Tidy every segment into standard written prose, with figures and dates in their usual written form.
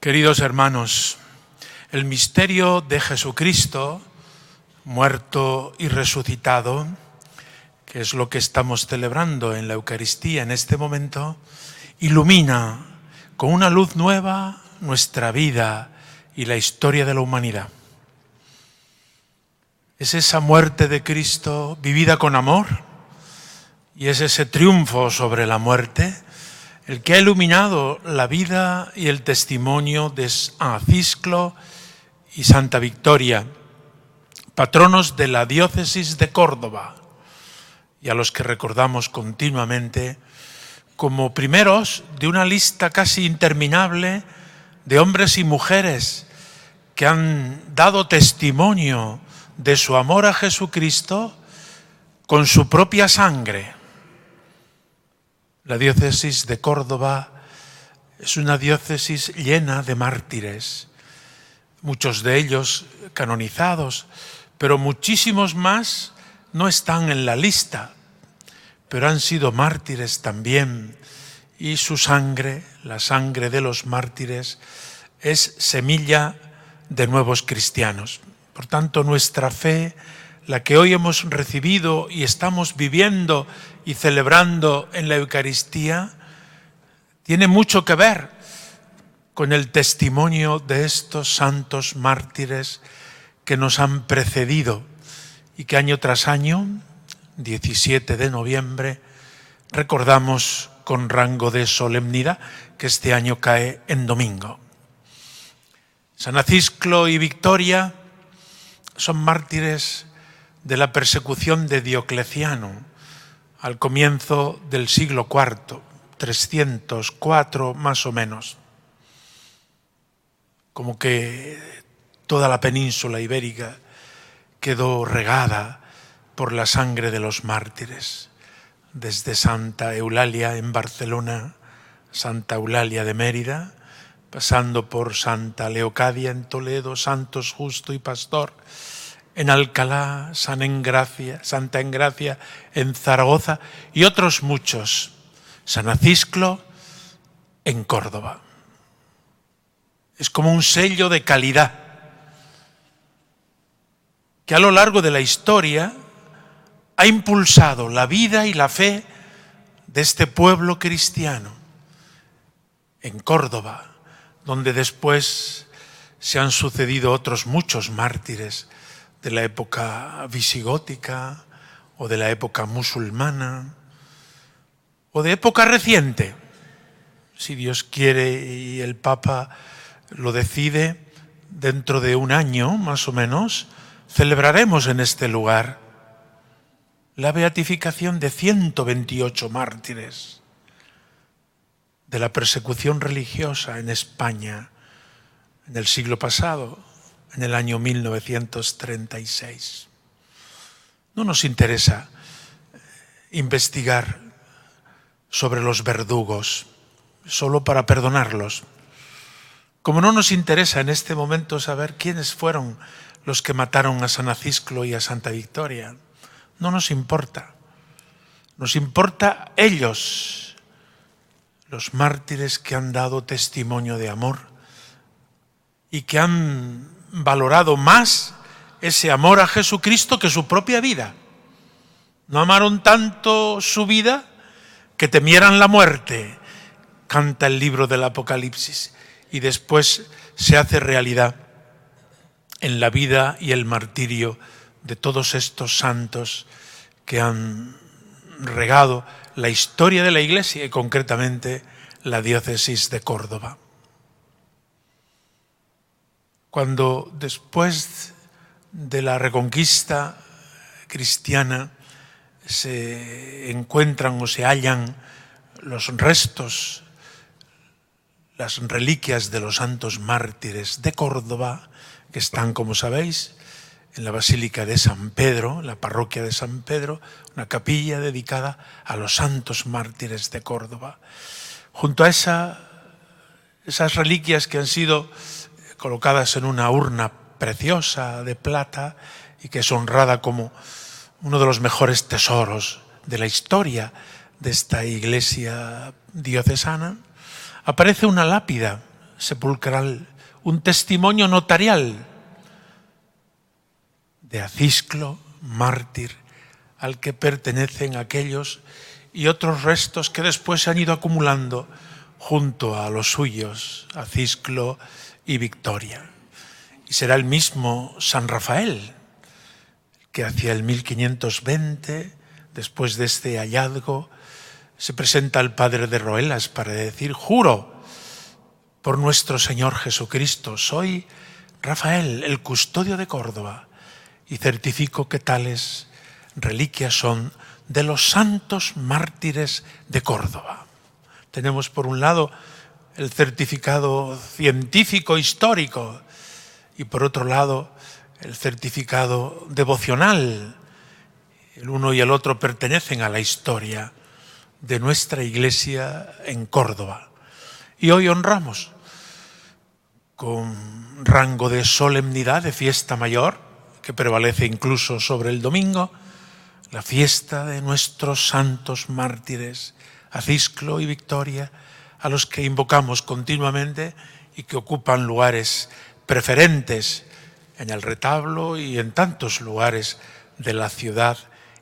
Queridos hermanos, el misterio de Jesucristo, muerto y resucitado, que es lo que estamos celebrando en la Eucaristía en este momento, ilumina con una luz nueva nuestra vida y la historia de la humanidad. Es esa muerte de Cristo vivida con amor y es ese triunfo sobre la muerte el que ha iluminado la vida y el testimonio de San Cisclo y Santa Victoria, patronos de la diócesis de Córdoba, y a los que recordamos continuamente como primeros de una lista casi interminable de hombres y mujeres que han dado testimonio de su amor a Jesucristo con su propia sangre. La diócesis de Córdoba es una diócesis llena de mártires, muchos de ellos canonizados, pero muchísimos más no están en la lista, pero han sido mártires también, y su sangre, la sangre de los mártires, es semilla de nuevos cristianos. Por tanto, nuestra fe, la que hoy hemos recibido y estamos viviendo y celebrando en la Eucaristía, tiene mucho que ver con el testimonio de estos santos mártires que nos han precedido y que año tras año, 17 de noviembre, recordamos con rango de solemnidad, que este año cae en domingo. San Cisclo y Victoria son mártires de la persecución de Diocleciano al comienzo del siglo IV, 304 más o menos. Como que toda la península ibérica quedó regada por la sangre de los mártires, desde Santa Eulalia en Barcelona, Santa Eulalia de Mérida, pasando por Santa Leocadia en Toledo, Santos Justo y Pastor en Alcalá, Santa Engracia en Zaragoza y otros muchos. San Cisclo en Córdoba. Es como un sello de calidad que a lo largo de la historia ha impulsado la vida y la fe de este pueblo cristiano. En Córdoba, donde después se han sucedido otros muchos mártires de la época visigótica o de la época musulmana o de época reciente. Si Dios quiere y el Papa lo decide, dentro de un año más o menos, celebraremos en este lugar la beatificación de 128 mártires de la persecución religiosa en España en el siglo pasado, en el año 1936. No nos interesa investigar sobre los verdugos solo para perdonarlos, como no nos interesa en este momento saber quiénes fueron los que mataron a San Cisclo y a Santa Victoria. No nos importa. Nos importa ellos, los mártires que han dado testimonio de amor y que han valorado más ese amor a Jesucristo que su propia vida. No amaron tanto su vida que temieran la muerte, canta el libro del Apocalipsis, y después se hace realidad en la vida y el martirio de todos estos santos que han regado la historia de la Iglesia y concretamente la diócesis de Córdoba. Cuando después de la reconquista cristiana se encuentran o se hallan los restos, las reliquias de los santos mártires de Córdoba, que están, como sabéis, en la Basílica de San Pedro, la parroquia de San Pedro, una capilla dedicada a los santos mártires de Córdoba. Junto a esas reliquias que han sido colocadas en una urna preciosa de plata y que es honrada como uno de los mejores tesoros de la historia de esta iglesia diocesana, aparece una lápida sepulcral, un testimonio notarial de Acisclo, mártir, al que pertenecen aquellos y otros restos que después se han ido acumulando junto a los suyos, Acisclo y Victoria. Y será el mismo San Rafael, que hacia el 1520, después de este hallazgo, se presenta al padre de Roelas para decir: juro por nuestro Señor Jesucristo, soy Rafael, el custodio de Córdoba, y certifico que tales reliquias son de los santos mártires de Córdoba. Tenemos por un lado el certificado científico histórico y por otro lado el certificado devocional. El uno y el otro pertenecen a la historia de nuestra Iglesia en Córdoba. Y hoy honramos con rango de solemnidad, de fiesta mayor, que prevalece incluso sobre el domingo, la fiesta de nuestros santos mártires, Acisclo y Victoria, a los que invocamos continuamente y que ocupan lugares preferentes en el retablo y en tantos lugares de la ciudad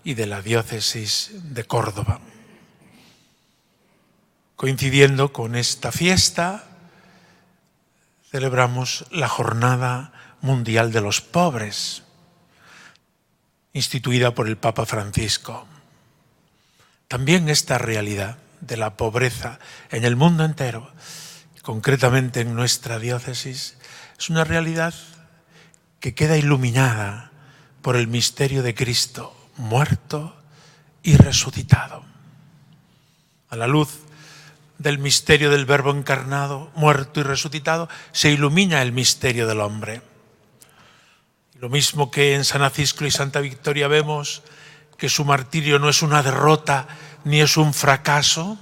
y de la diócesis de Córdoba. Coincidiendo con esta fiesta, celebramos la Jornada Mundial de los Pobres, instituida por el Papa Francisco. También esta realidad de la pobreza en el mundo entero, concretamente en nuestra diócesis, es una realidad que queda iluminada por el misterio de Cristo, muerto y resucitado. A la luz del misterio del Verbo encarnado, muerto y resucitado, se ilumina el misterio del hombre. Lo mismo que en San Acisclo y Santa Victoria vemos que su martirio no es una derrota ni es un fracaso,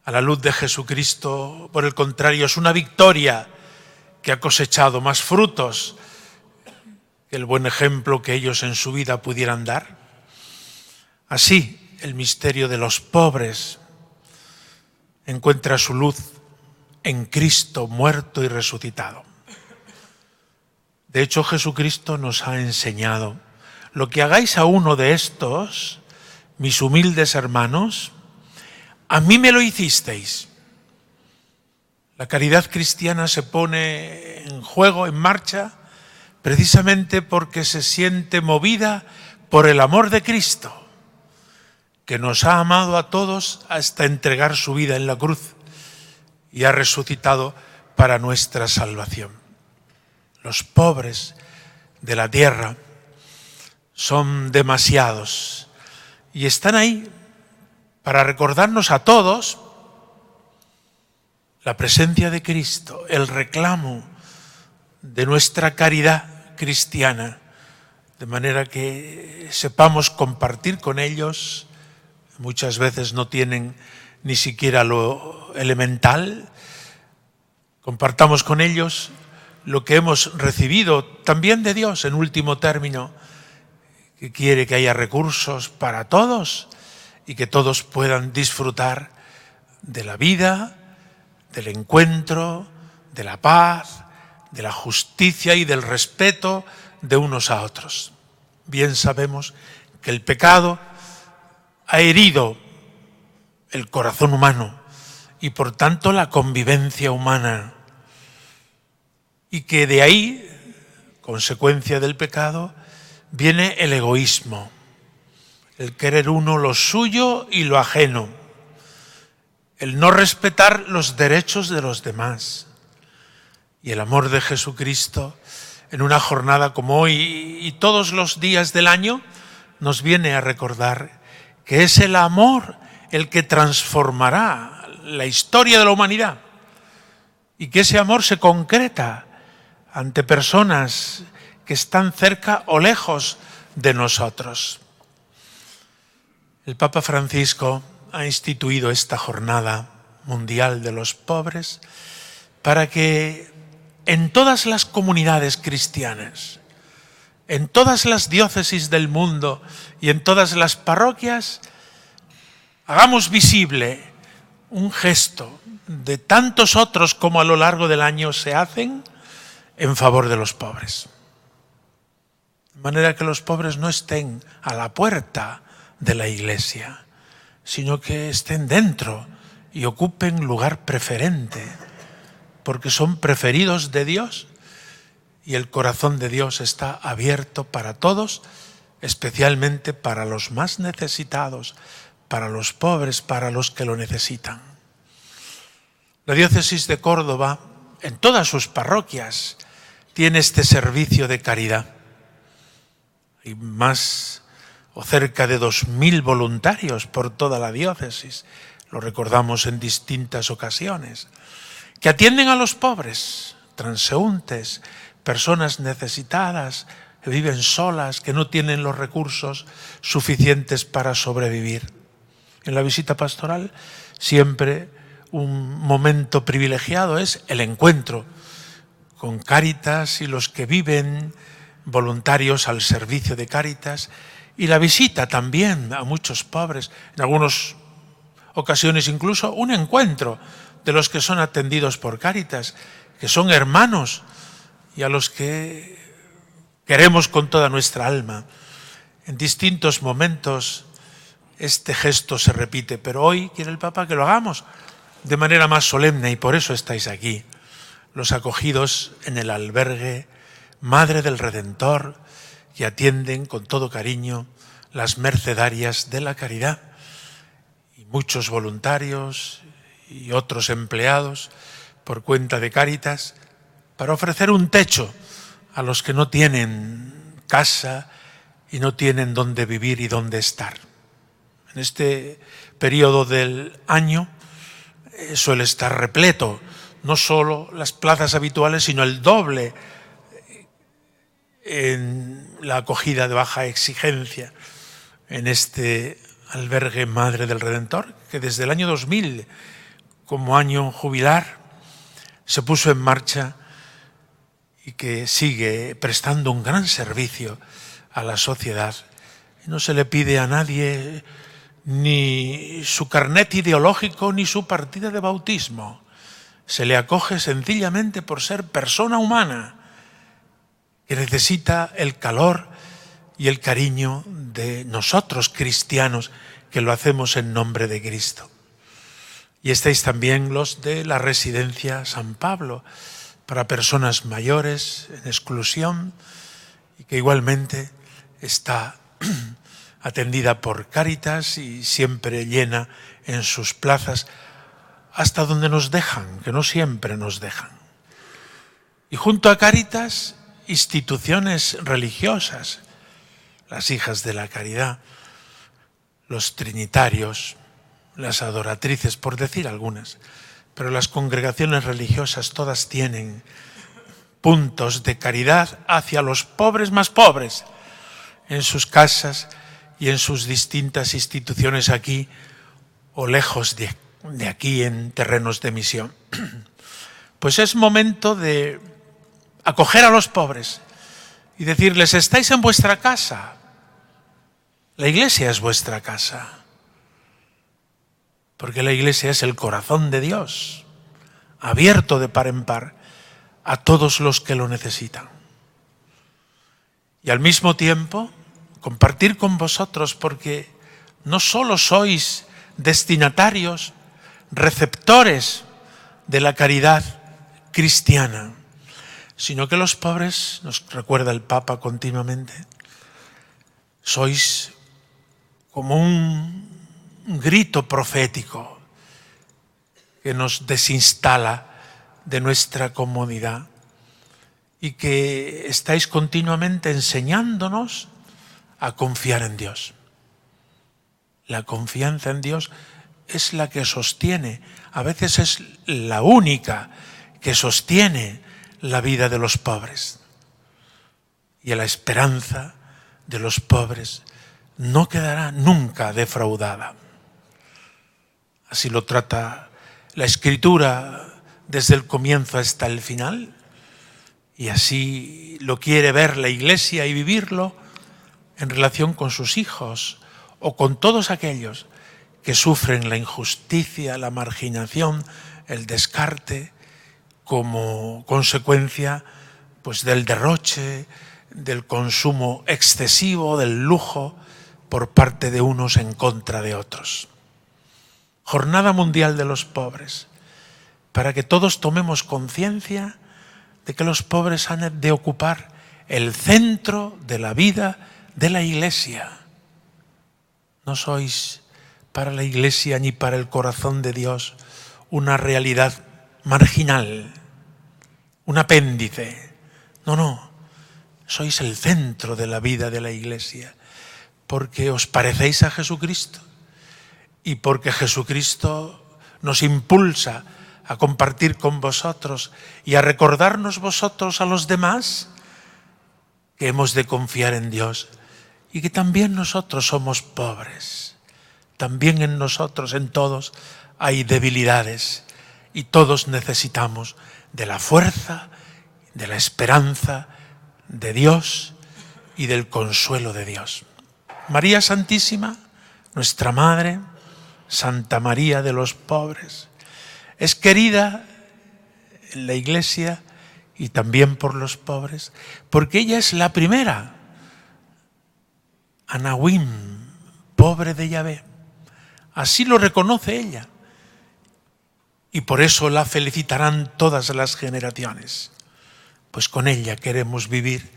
a la luz de Jesucristo, por el contrario, es una victoria que ha cosechado más frutos que el buen ejemplo que ellos en su vida pudieran dar. Así, el misterio de los pobres encuentra su luz en Cristo muerto y resucitado. De hecho, Jesucristo nos ha enseñado: lo que hagáis a uno de estos, mis humildes hermanos, a mí me lo hicisteis. La caridad cristiana se pone en juego, en marcha, precisamente porque se siente movida por el amor de Cristo, que nos ha amado a todos hasta entregar su vida en la cruz y ha resucitado para nuestra salvación. Los pobres de la tierra son demasiados y están ahí para recordarnos a todos la presencia de Cristo, el reclamo de nuestra caridad cristiana, de manera que sepamos compartir con ellos. Muchas veces no tienen ni siquiera lo elemental. Compartamos con ellos lo que hemos recibido también de Dios, en último término, que quiere que haya recursos para todos y que todos puedan disfrutar de la vida, del encuentro, de la paz, de la justicia y del respeto de unos a otros. Bien sabemos que el pecado ha herido el corazón humano y por tanto la convivencia humana, y que de ahí, consecuencia del pecado, viene el egoísmo, el querer uno lo suyo y lo ajeno, el no respetar los derechos de los demás. Y el amor de Jesucristo, en una jornada como hoy y todos los días del año, nos viene a recordar que es el amor el que transformará la historia de la humanidad y que ese amor se concreta ante personas que están cerca o lejos de nosotros. El Papa Francisco ha instituido esta Jornada Mundial de los Pobres para que en todas las comunidades cristianas, en todas las diócesis del mundo y en todas las parroquias, hagamos visible un gesto de tantos otros como a lo largo del año se hacen en favor de los pobres. De manera que los pobres no estén a la puerta de la iglesia, sino que estén dentro y ocupen lugar preferente, porque son preferidos de Dios y el corazón de Dios está abierto para todos, especialmente para los más necesitados, para los pobres, para los que lo necesitan. La diócesis de Córdoba, en todas sus parroquias, tiene este servicio de caridad. Hay más o cerca de 2.000 voluntarios por toda la diócesis, lo recordamos en distintas ocasiones, que atienden a los pobres, transeúntes, personas necesitadas, que viven solas, que no tienen los recursos suficientes para sobrevivir. En la visita pastoral siempre un momento privilegiado es el encuentro con Cáritas y los que viven voluntarios al servicio de Cáritas, y la visita también a muchos pobres, en algunas ocasiones incluso un encuentro de los que son atendidos por Cáritas, que son hermanos y a los que queremos con toda nuestra alma. En distintos momentos este gesto se repite, pero hoy quiere el Papa que lo hagamos de manera más solemne y por eso estáis aquí, los acogidos en el albergue Madre del Redentor, que atienden con todo cariño las mercedarias de la caridad, y muchos voluntarios y otros empleados por cuenta de Cáritas para ofrecer un techo a los que no tienen casa y no tienen dónde vivir y dónde estar. En este periodo del año suele estar repleto, no solo las plazas habituales, sino el doble en la acogida de baja exigencia en este albergue Madre del Redentor, que desde el año 2000, como año jubilar, se puso en marcha y que sigue prestando un gran servicio a la sociedad. No se le pide a nadie ni su carnet ideológico ni su partida de bautismo. Se le acoge sencillamente por ser persona humana que necesita el calor y el cariño de nosotros cristianos que lo hacemos en nombre de Cristo. Y estáis también los de la residencia San Pablo para personas mayores en exclusión y que igualmente está atendida por Cáritas y siempre llena en sus plazas hasta donde nos dejan, que no siempre nos dejan. Y junto a Cáritas, instituciones religiosas, las Hijas de la Caridad, los trinitarios, las adoratrices, por decir algunas, pero las congregaciones religiosas todas tienen puntos de caridad hacia los pobres más pobres, en sus casas y en sus distintas instituciones aquí o lejos de aquí en terrenos de misión. Pues es momento de acoger a los pobres y decirles, estáis en vuestra casa, la iglesia es vuestra casa, porque la iglesia es el corazón de Dios, abierto de par en par a todos los que lo necesitan. Y al mismo tiempo, compartir con vosotros, porque no solo sois destinatarios, receptores de la caridad cristiana, sino que los pobres, nos recuerda el Papa continuamente, sois como un grito profético que nos desinstala de nuestra comodidad y que estáis continuamente enseñándonos a confiar en Dios. La confianza en Dios es la que sostiene, a veces es la única que sostiene la vida de los pobres. Y la esperanza de los pobres no quedará nunca defraudada. Así lo trata la Escritura desde el comienzo hasta el final, y así lo quiere ver la Iglesia y vivirlo en relación con sus hijos o con todos aquellos que sufren la injusticia, la marginación el descarte como consecuencia pues, del derroche, del consumo excesivo, del lujo por parte de unos en contra de otros. Jornada Mundial de los Pobres, para que todos tomemos conciencia de que los pobres han de ocupar el centro de la vida de la Iglesia. No sois para la Iglesia ni para el corazón de Dios una realidad marginal, un apéndice. No, sois el centro de la vida de la Iglesia, porque os parecéis a Jesucristo y porque Jesucristo nos impulsa a compartir con vosotros y a recordarnos vosotros a los demás que hemos de confiar en Dios y que también nosotros somos pobres. También en nosotros, en todos, hay debilidades y todos necesitamos de la fuerza, de la esperanza de Dios y del consuelo de Dios. María Santísima, nuestra Madre, Santa María de los pobres, es querida en la Iglesia y también por los pobres, porque ella es la primera, Anahuim, pobre de Yahvé. Así lo reconoce ella. Y por eso la felicitarán todas las generaciones. Pues con ella queremos vivir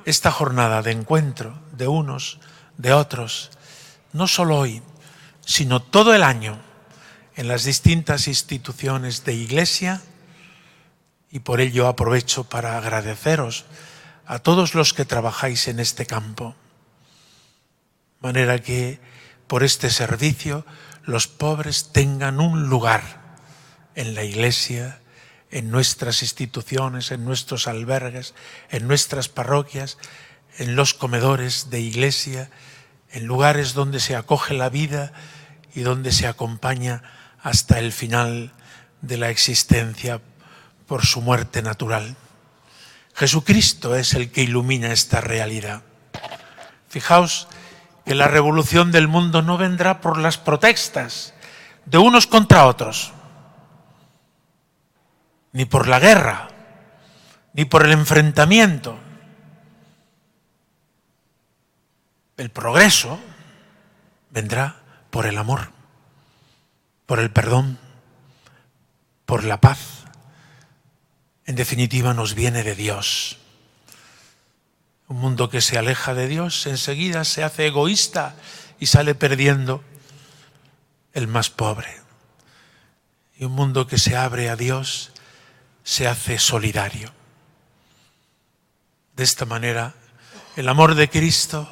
esta jornada de encuentro de unos, de otros, no solo hoy, sino todo el año, en las distintas instituciones de Iglesia, y por ello aprovecho para agradeceros a todos los que trabajáis en este campo. De manera que por este servicio los pobres tengan un lugar en la Iglesia, en nuestras instituciones, en nuestros albergues, en nuestras parroquias, en los comedores de Iglesia, en lugares donde se acoge la vida y donde se acompaña hasta el final de la existencia por su muerte natural. Jesucristo es el que ilumina esta realidad. Fijaos que la revolución del mundo no vendrá por las protestas de unos contra otros, ni por la guerra, ni por el enfrentamiento. El progreso vendrá por el amor, por el perdón, por la paz. En definitiva, nos viene de Dios. Un mundo que se aleja de Dios enseguida se hace egoísta y sale perdiendo el más pobre. Y un mundo que se abre a Dios se hace solidario. De esta manera, el amor de Cristo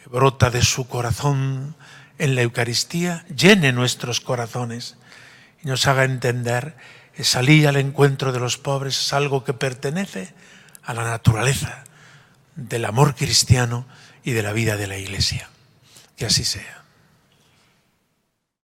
brota de su corazón en la Eucaristía, llene nuestros corazones y nos haga entender que salir al encuentro de los pobres es algo que pertenece a la naturaleza del amor cristiano y de la vida de la Iglesia. Que así sea.